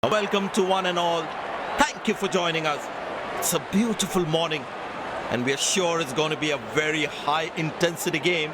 Welcome to one and all. Thank you for joining us. It's a beautiful morning, and we are sure it's going to be a very high intensity game.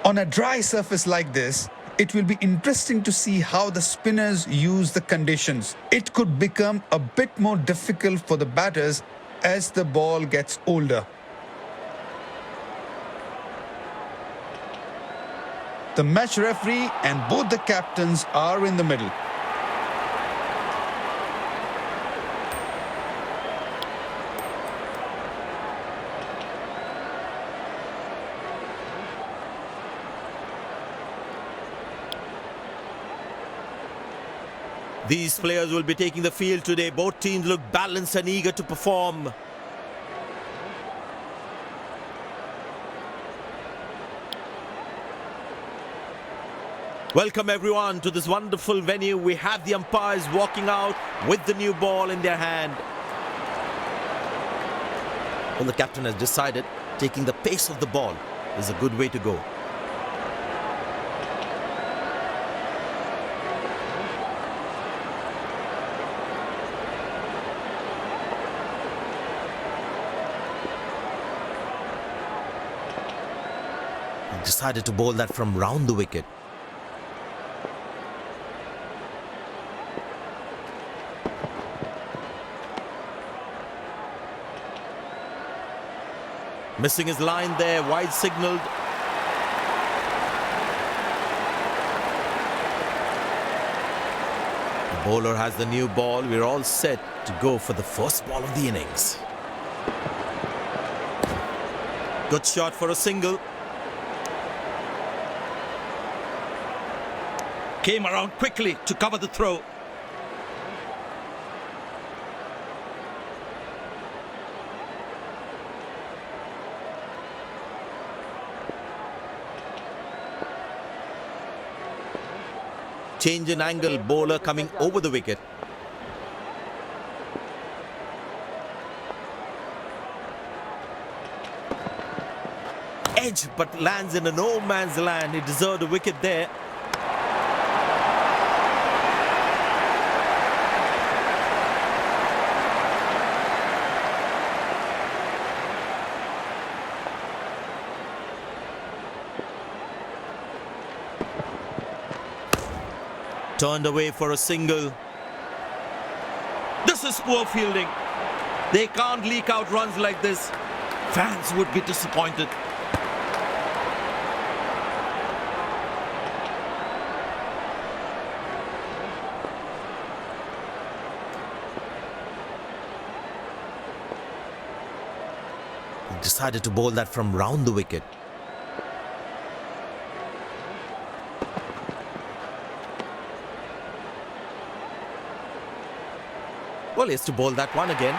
On a dry surface like this, it will be interesting to see how the spinners use the conditions. It could become a bit more difficult for the batters as the ball gets older. The match referee and both the captains are in the middle. These players will be taking the field today. Both teams look balanced and eager to perform. Welcome everyone to this wonderful venue. We have the umpires walking out with the new ball in their hand. Well, the captain has decided taking the pace of the ball is a good way to go. Decided to bowl that from round the wicket. Missing his line there, wide signalled. The bowler has the new ball. We're all set to go for the first ball of the innings. Good shot for a single. Came around quickly to cover the throw. Change in angle, bowler coming over the wicket. Edge, but lands in a no man's land. He deserved a wicket there. Turned away for a single. This is poor fielding. They can't leak out runs like this. Fans would be disappointed. He decided to bowl that from round the wicket. Well, he has to bowl that one again.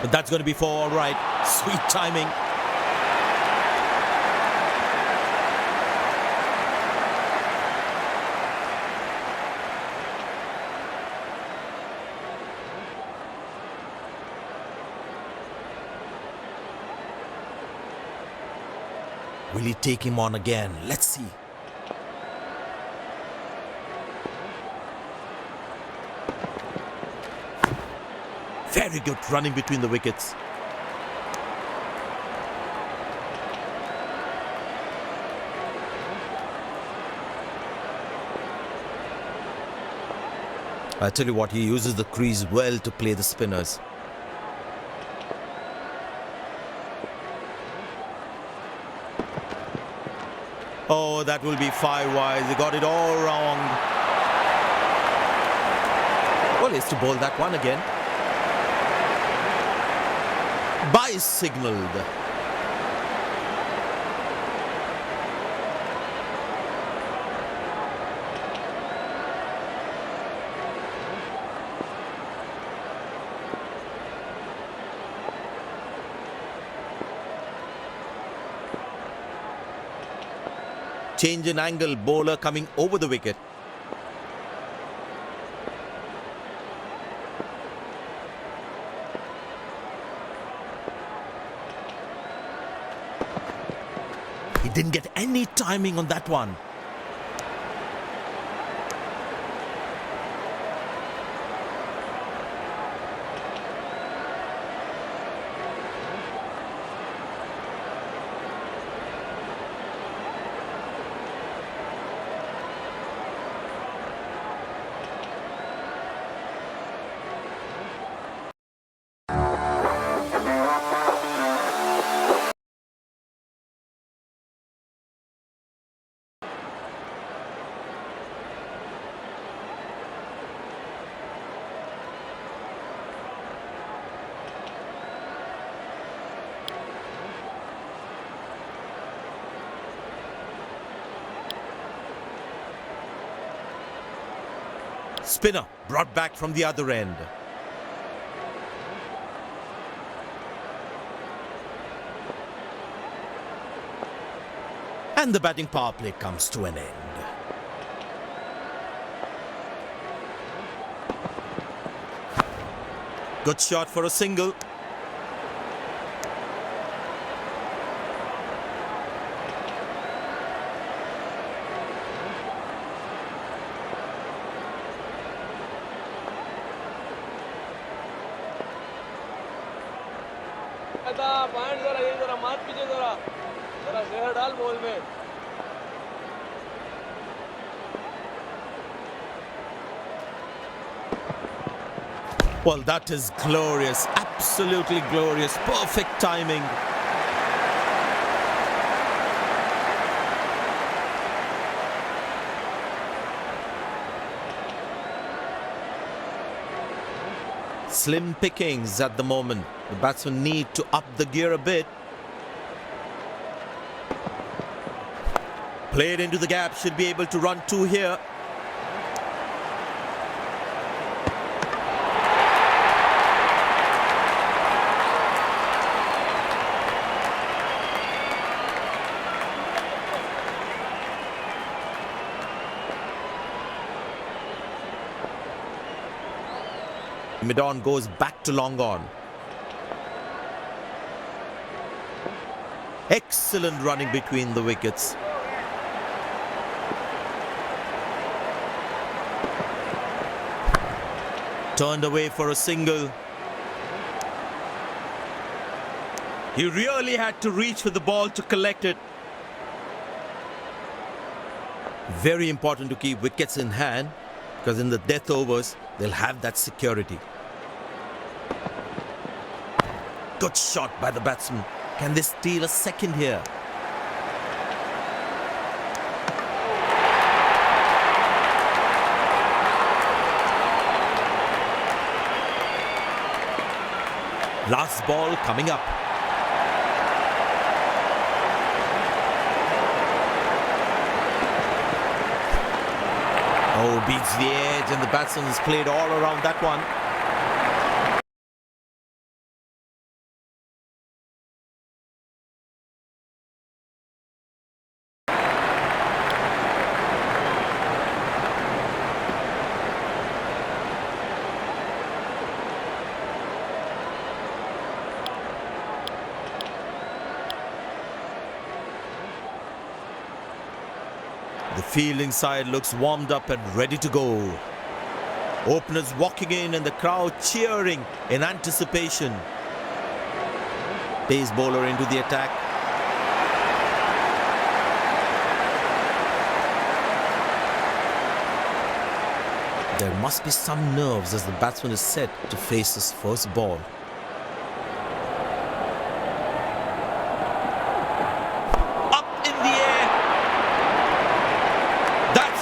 But that's going to be for all right. Sweet timing. Will he take him on again? Let's see. Very good running between the wickets. I tell you what, he uses the crease well to play the spinners. Oh, that will be 5 wise. He got it all wrong. Well, he has to bowl that one again. Bye signaled. Change in angle, bowler coming over the wicket. He didn't get any timing on that one. Spinner brought back from the other end. And the batting power play comes to an end. Good shot for a single. Well, that is glorious, absolutely glorious, perfect timing. Slim pickings at the moment. The batsmen need to up the gear a bit. Played into the gap, should be able to run 2 here. Mid-on goes back to long on. Excellent running between the wickets. Turned away for a single. He really had to reach for the ball to collect it. Very important to keep wickets in hand, because in the death overs, they'll have that security. Good shot by the batsman. Can they steal a second here? Last ball coming up. Oh, beats the edge, and the batsman has played all around that one. The fielding side looks warmed up and ready to go. Openers walking in and the crowd cheering in anticipation. Pace bowler into the attack. There must be some nerves as the batsman is set to face his first ball.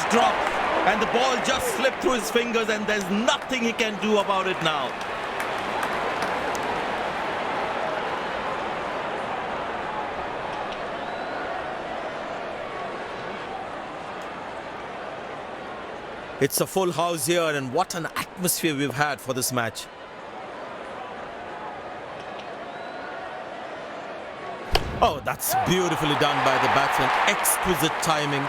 drop, and the ball just slipped through his fingers, and there's nothing he can do about it now. It's a full house here, and what an atmosphere we've had for this match. Oh, that's beautifully done by the batsman. Exquisite timing.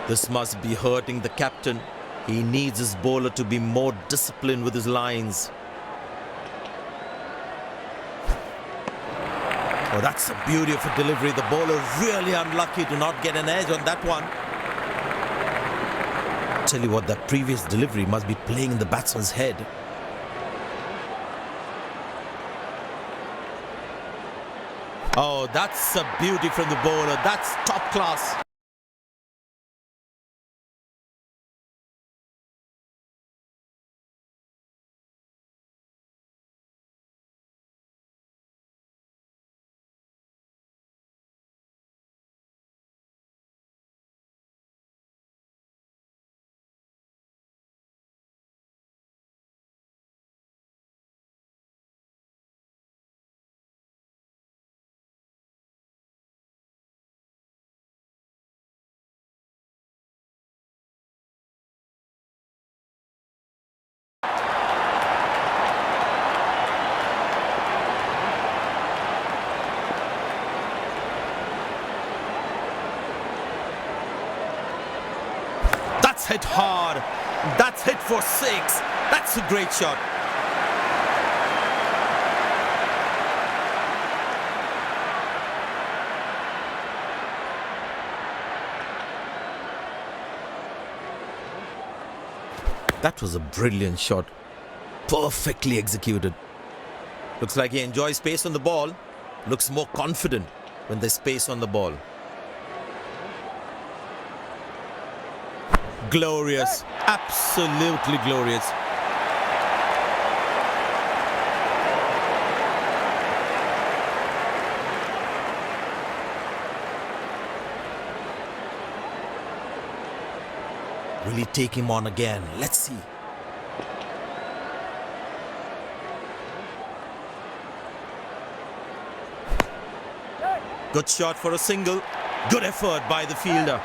This must be hurting the captain. He needs his bowler to be more disciplined with his lines. Oh, that's a beauty of a delivery. The bowler really unlucky to not get an edge on that one. Tell you what, that previous delivery must be playing in the batsman's head. Oh, that's a beauty from the bowler. That's top class. That's hit hard. That's hit for 6. That's a great shot. That was a brilliant shot. Perfectly executed. Looks like he enjoys space on the ball. Looks more confident when there's space on the ball. Glorious. Absolutely glorious. Will he take him on again? Let's see. Good shot for a single. Good effort by the fielder.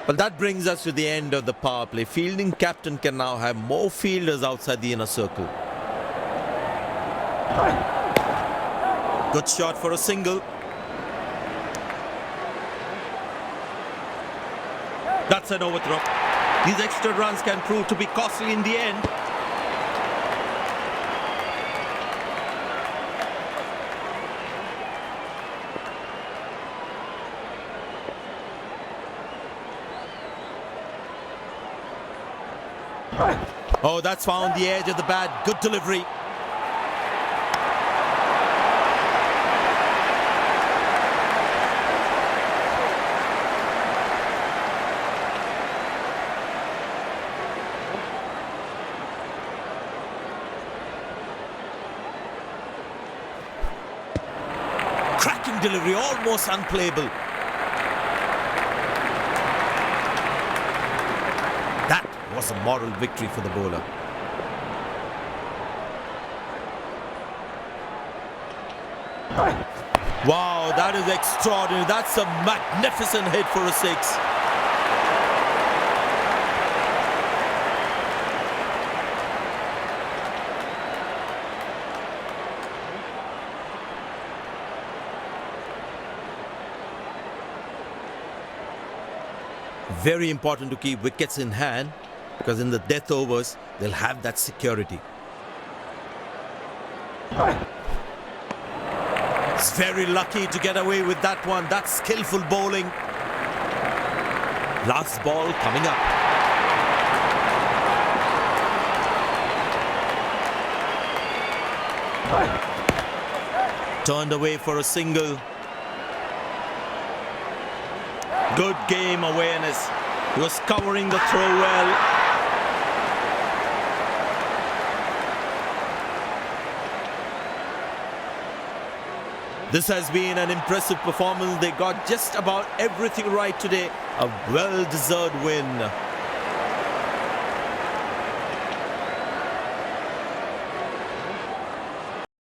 Well, that brings us to the end of the power play. Fielding captain can now have more fielders outside the inner circle. Good shot for a single. That's an overthrow. These extra runs can prove to be costly in the end. Oh, that's found the edge of the bat. Good delivery. Cracking delivery, almost unplayable. That was a moral victory for the bowler. Wow, that is extraordinary. That's a magnificent hit for a 6. Very important to keep wickets in hand because in the death overs, they'll have that security. He's very lucky to get away with that one. That's skillful bowling. Last ball coming up. Turned away for a single. Good game awareness. He was covering the throw well. This has been an impressive performance. They got just about everything right today. A well-deserved win.